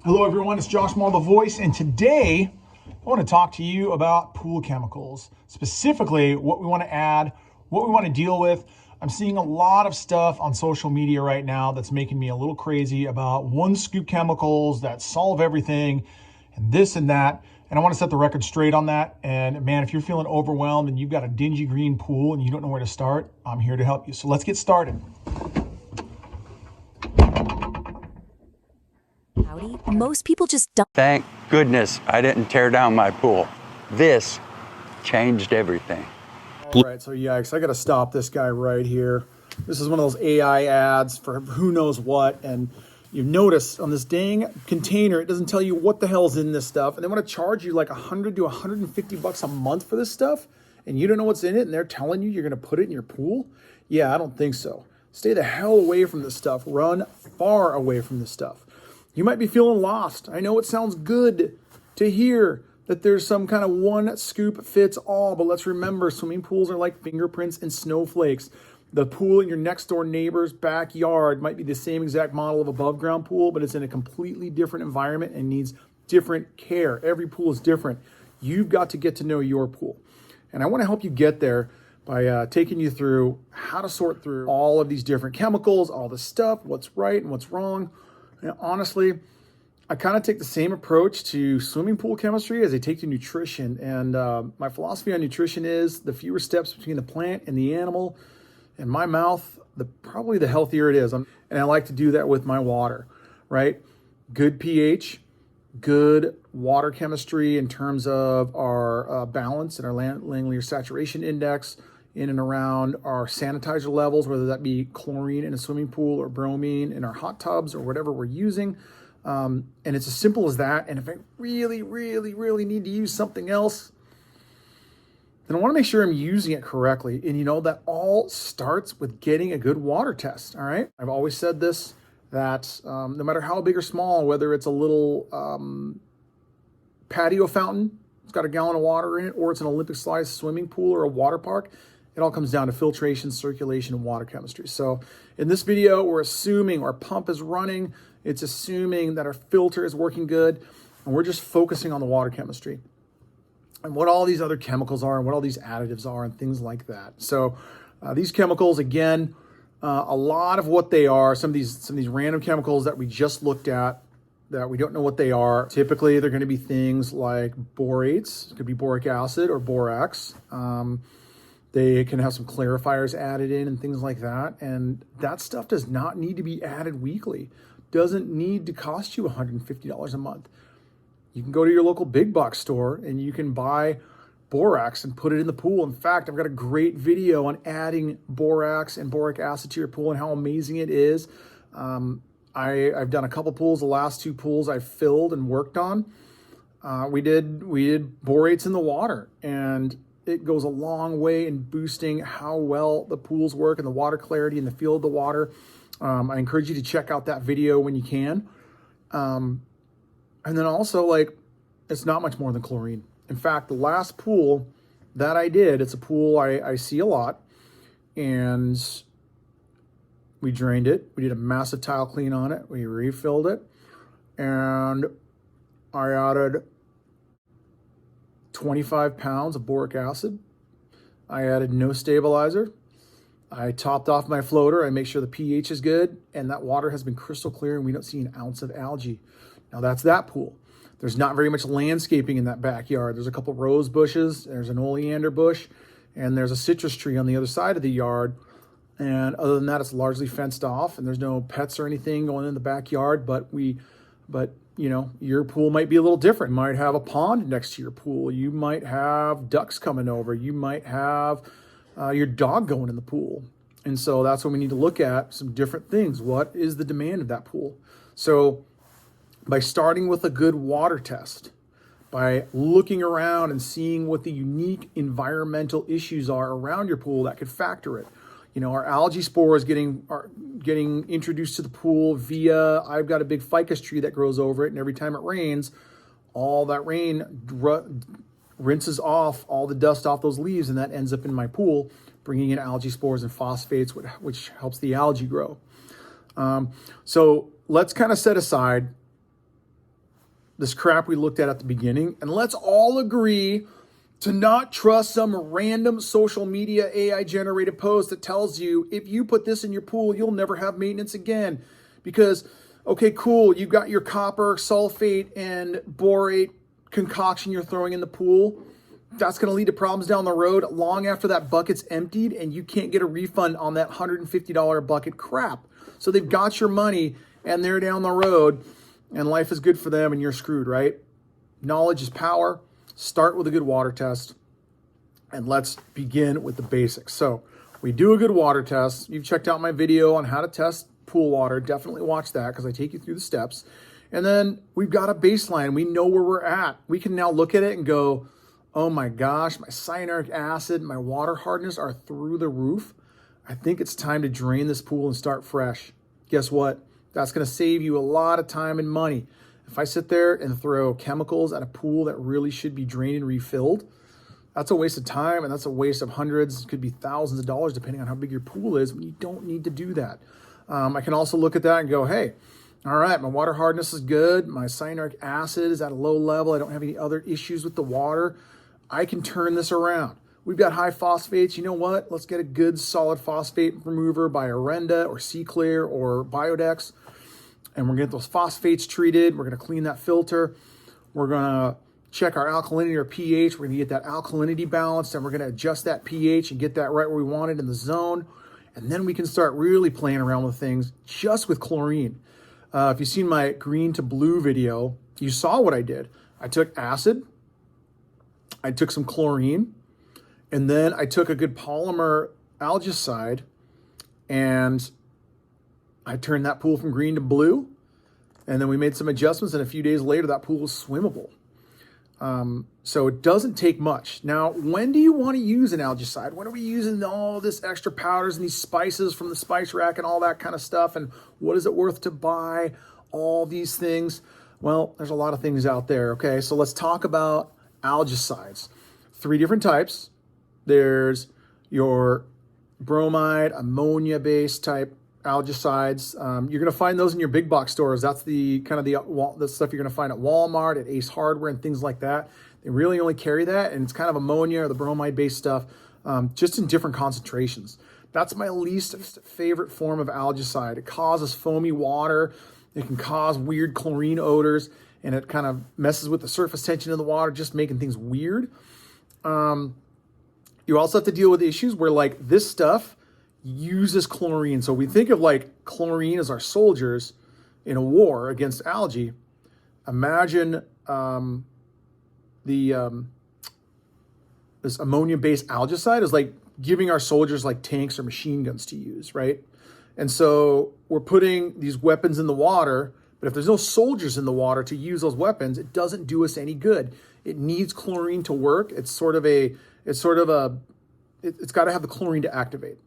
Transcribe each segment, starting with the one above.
Hello everyone, it's Josh Mall, the voice, and today I want to talk to you about pool chemicals, specifically what we want to add, what we want to deal with. I'm seeing a lot of stuff on social media right now that's making me a little crazy about one scoop chemicals that solve everything and this and that. And I want to set the record straight on that. And man, if you're feeling overwhelmed and you've got a dingy green pool and you don't know where to start, I'm here to help you. So let's get started. Most people just don't. Thank goodness I didn't tear down my pool. This changed everything. All right, so yikes, I got to stop this guy right here. This is one of those AI ads for who knows what, and you notice on this dang container, it doesn't tell you what the hell's in this stuff, and they want to charge you like 100 to 150 bucks a month for this stuff, and you don't know what's in it, and they're telling you you're going to put it in your pool? Yeah, I don't think so. Stay the hell away from this stuff. Run far away from this stuff. You might be feeling lost. I know it sounds good to hear that there's some kind of one scoop fits all, but let's remember swimming pools are like fingerprints and snowflakes. The pool in your next door neighbor's backyard might be the same exact model of above ground pool, but it's in a completely different environment and needs different care. Every pool is different. You've got to get to know your pool. And I want to help you get there by taking you through how to sort through all of these different chemicals, all the stuff, what's right and what's wrong. And honestly, I kind of take the same approach to swimming pool chemistry as I take to nutrition. And my philosophy on nutrition is the fewer steps between the plant and the animal and my mouth, probably the healthier it is. And I like to do that with my water, right? Good pH, good water chemistry in terms of our balance and our Langmuir saturation index, in and around our sanitizer levels, whether that be chlorine in a swimming pool or bromine in our hot tubs or whatever we're using. And it's as simple as that. And if I really, really, really need to use something else, then I want to make sure I'm using it correctly. And you know, that all starts with getting a good water test, all right? I've always said this, that no matter how big or small, whether it's a little patio fountain, it's got a gallon of water in it, or it's an Olympic-sized swimming pool or a water park, it all comes down to filtration, circulation, and water chemistry. So in this video, we're assuming our pump is running. It's assuming that our filter is working good. And we're just focusing on the water chemistry and what all these other chemicals are and what all these additives are and things like that. So these chemicals, again, a lot of what they are, some of these random chemicals that we just looked at that we don't know what they are. Typically, they're going to be things like borates. It could be boric acid or borax. They can have some clarifiers added in and things like that. And that stuff does not need to be added weekly. Doesn't need to cost you $150 a month. You can go to your local big box store and you can buy borax and put it in the pool. In fact, I've got a great video on adding borax and boric acid to your pool and how amazing it is. I've done a couple pools. The last two pools I've filled and worked on. We did borates in the water, and it goes a long way in boosting how well the pools work and the water clarity and the feel of the water. I encourage you to check out that video when you can. And then also, like, it's not much more than chlorine. In fact, the last pool that I did, it's a pool I see a lot, and we drained it. We did a massive tile clean on it. We refilled it, and I added 25 pounds of boric acid. I added no stabilizer. I topped off my floater. I make sure the pH is good, and that water has been crystal clear, and we don't see an ounce of algae. Now that's that pool. There's not very much landscaping in that backyard. There's a couple rose bushes, there's an oleander bush, and there's a citrus tree on the other side of the yard. And other than that, it's largely fenced off, and there's no pets or anything going in the backyard. But you know, your pool might be a little different. You might have a pond next to your pool. You might have ducks coming over. You might have your dog going in the pool. And so that's when we need to look at some different things. What is the demand of that pool? So by starting with a good water test, by looking around and seeing what the unique environmental issues are around your pool that could factor it. You know, our algae spores are getting introduced to the pool via, I've got a big ficus tree that grows over it, and every time it rains, all that rain rinses off all the dust off those leaves, and that ends up in my pool, bringing in algae spores and phosphates, which helps the algae grow. So let's kind of set aside this crap we looked at the beginning, and let's all agree to not trust some random social media AI generated post that tells you if you put this in your pool, you'll never have maintenance again. Because, okay, cool, you got your copper, sulfate, and borate concoction you're throwing in the pool. That's going to lead to problems down the road long after that bucket's emptied, and you can't get a refund on that $150 a bucket crap. So they've got your money, and they're down the road, and life is good for them, and you're screwed, right? Knowledge is power. Start with a good water test, and let's begin with the basics. So we do a good water test. You've checked out my video on how to test pool water. Definitely watch that because I take you through the steps. And then we've got a baseline. We know where we're at. We can now look at it and go, oh my gosh, my cyanuric acid, my water hardness are through the roof. I think it's time to drain this pool and start fresh. Guess what? That's going to save you a lot of time and money. If I sit there and throw chemicals at a pool that really should be drained and refilled, that's a waste of time, and that's a waste of hundreds, it could be thousands of dollars depending on how big your pool is, when you don't need to do that. I can also look at that and go, hey, all right, my water hardness is good. My cyanuric acid is at a low level. I don't have any other issues with the water. I can turn this around. We've got high phosphates. You know what? Let's get a good solid phosphate remover by Arenda or C-Clear or Bio-dex. And we're going to get those phosphates treated. We're going to clean that filter. We're going to check our alkalinity or pH. We're going to get that alkalinity balanced, and we're going to adjust that pH and get that right where we want it in the zone. And then we can start really playing around with things just with chlorine. If you've seen my green to blue video, you saw what I did. I took acid, I took some chlorine, and then I took a good polymer algicide, and I turned that pool from green to blue, and then we made some adjustments, and a few days later, that pool was swimmable. So it doesn't take much. Now, when do you want to use an algicide? When are we using all this extra powders and these spices from the spice rack and all that kind of stuff? And what is it worth to buy all these things? Well, there's a lot of things out there, okay? So let's talk about algicides. 3 different types. There's your bromide, ammonia-based type algicides. You're going to find those in your big box stores. That's the kind of the stuff you're going to find at Walmart, at Ace Hardware, and things like that. They really only carry that, and it's kind of ammonia or the bromide-based stuff, just in different concentrations. That's my least favorite form of algicide. It causes foamy water. It can cause weird chlorine odors, and it kind of messes with the surface tension of the water, just making things weird. You also have to deal with issues where, like, this stuff uses chlorine. So we think of like chlorine as our soldiers in a war against algae. Imagine this ammonia-based algicide is like giving our soldiers like tanks or machine guns to use, right? And so we're putting these weapons in the water, but if there's no soldiers in the water to use those weapons, it doesn't do us any good. It needs chlorine to work. It's got to have the chlorine to activate.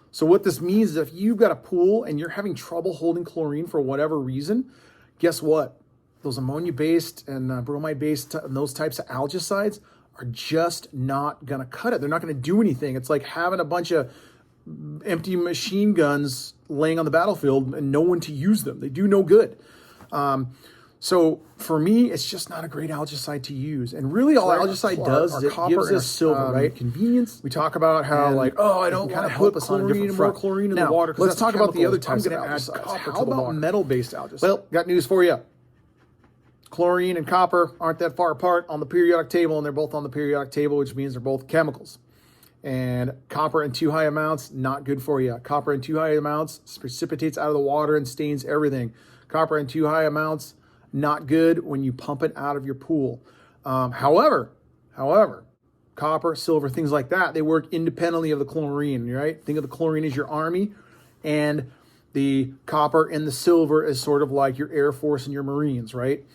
So what this means is if you've got a pool and you're having trouble holding chlorine for whatever reason, guess what? Those ammonia-based and bromide-based and those types of algicides are just not going to cut it. They're not going to do anything. It's like having a bunch of empty machine guns laying on the battlefield and no one to use them. They do no good. So for me, it's just not a great algicide to use. And really all algicide does is it gives us silver, right? Convenience. We talk about how I don't want to put chlorine and more chlorine in the water. Let's talk about the other types of algicides. How about metal-based algicides? Well, got news for you. Chlorine and copper aren't that far apart on the periodic table, and they're both on the periodic table, which means they're both chemicals. And copper in too high amounts, not good for you. Copper in too high amounts precipitates out of the water and stains everything. Copper in too high amounts, not good when you pump it out of your pool. However, copper, silver, things like that, they work independently of the chlorine, right? Think of the chlorine as your army, and the copper and the silver is sort of like your Air Force and your Marines, right?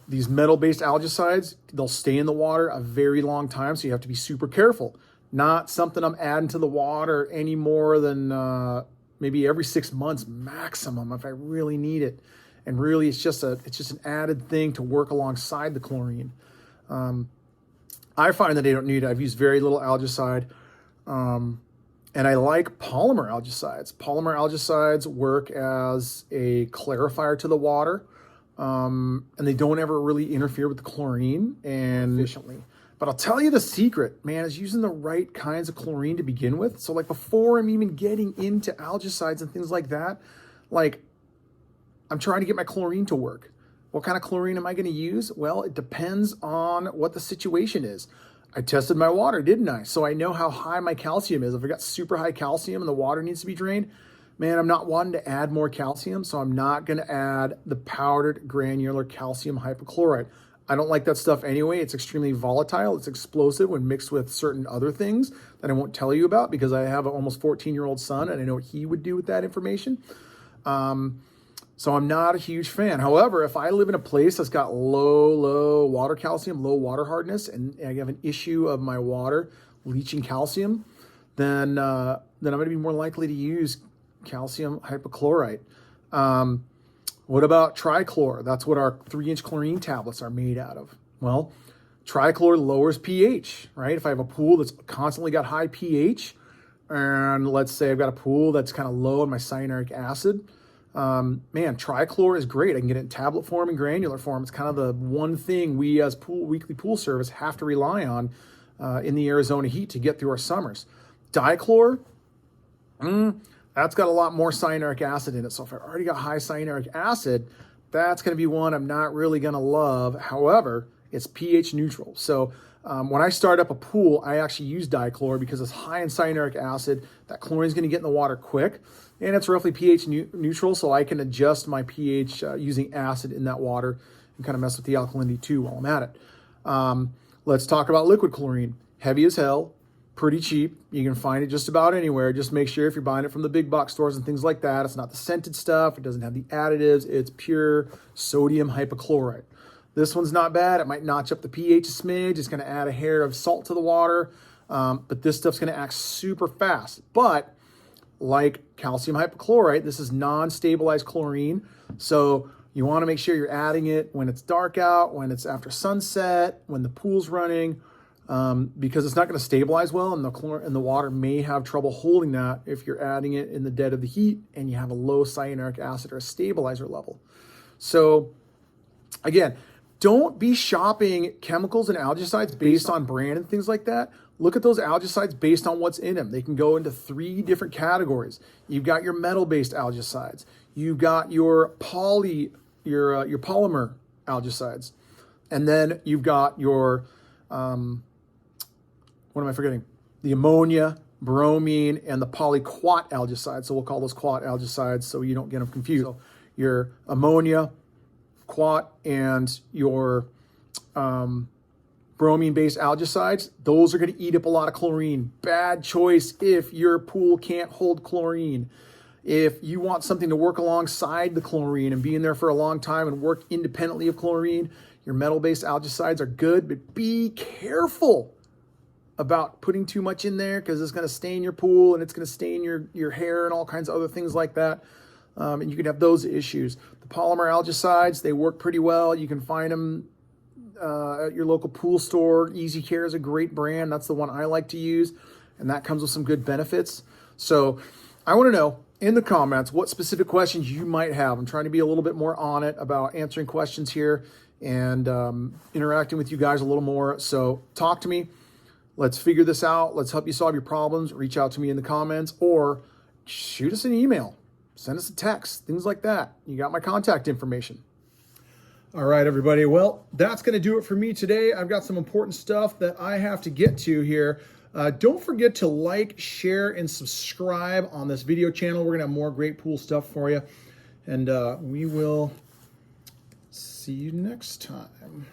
These metal-based algicides, they'll stay in the water a very long time, so you have to be super careful. Not something I'm adding to the water any more than maybe every 6 months maximum if I really need it. And really, it's just an added thing to work alongside the chlorine. I find that I don't need it. I've used very little algicide. And I like polymer algicides. Polymer algicides work as a clarifier to the water. and they don't ever really interfere with the chlorine and efficiently. But I'll tell you the secret, man, is using the right kinds of chlorine to begin with. So like before I'm even getting into algicides and things like that, like I'm trying to get my chlorine to work. What kind of chlorine am I going to use? Well, it depends on what the situation is. I tested my water, didn't I? So I know how high my calcium is. If I got super high calcium and the water needs to be drained, man, I'm not wanting to add more calcium, so I'm not going to add the powdered granular calcium hypochlorite. I don't like that stuff anyway. It's extremely volatile. It's explosive when mixed with certain other things that I won't tell you about because I have an almost 14-year-old son and I know what he would do with that information. So I'm not a huge fan. However, if I live in a place that's got low water calcium, low water hardness, and I have an issue of my water leaching calcium, then I'm going to be more likely to use calcium hypochlorite. What about trichlor? That's what our 3-inch chlorine tablets are made out of. Well, trichlor lowers pH, right? If I have a pool that's constantly got high pH, and let's say I've got a pool that's kind of low in my cyanuric acid, man, trichlor is great. I can get it in tablet form and granular form. It's kind of the one thing we as weekly pool service have to rely on in the Arizona heat to get through our summers. Dichlor, that's got a lot more cyanuric acid in it. So if I already got high cyanuric acid, that's going to be one I'm not really going to love. However, it's pH neutral. So when I start up a pool, I actually use dichlor because it's high in cyanuric acid. That chlorine is going to get in the water quick, and it's roughly pH neutral, so I can adjust my pH using acid in that water and kind of mess with the alkalinity too while I'm at it. Let's talk about liquid chlorine. Heavy as hell. Pretty cheap. You can find it just about anywhere. Just make sure if you're buying it from the big box stores and things like that, it's not the scented stuff. It doesn't have the additives. It's pure sodium hypochlorite. This one's not bad. It might notch up the pH a smidge. It's going to add a hair of salt to the water. But this stuff's going to act super fast. But like calcium hypochlorite, this is non-stabilized chlorine. So you want to make sure you're adding it when it's dark out, when it's after sunset, when the pool's running, because it's not going to stabilize well, and the water may have trouble holding that if you're adding it in the dead of the heat and you have a low cyanuric acid or a stabilizer level. So again, don't be shopping chemicals and algicides based on brand and things like that. Look at those algicides based on what's in them. They can go into 3 different categories. You've got your metal-based algicides. You've got your polymer algicides. And then you've got your what am I forgetting? The ammonia, bromine, and the polyquat algicides. So we'll call those quat algicides so you don't get them confused. So your ammonia, quat, and your bromine-based algicides, those are going to eat up a lot of chlorine. Bad choice if your pool can't hold chlorine. If you want something to work alongside the chlorine and be in there for a long time and work independently of chlorine, your metal-based algicides are good, but be careful about putting too much in there because it's going to stain your pool and it's going to stain your hair and all kinds of other things like that. And you can have those issues. The polymer algicides, they work pretty well. You can find them at your local pool store. Easy Care is a great brand. That's the one I like to use, and that comes with some good benefits. So I want to know in the comments what specific questions you might have. I'm trying to be a little bit more on it about answering questions here and interacting with you guys a little more. So talk to me. Let's figure this out. Let's help you solve your problems. Reach out to me in the comments or shoot us an email. Send us a text, things like that. You got my contact information. All right, everybody. Well, that's going to do it for me today. I've got some important stuff that I have to get to here. Don't forget to like, share, and subscribe on this video channel. We're going to have more great pool stuff for you. And we will see you next time.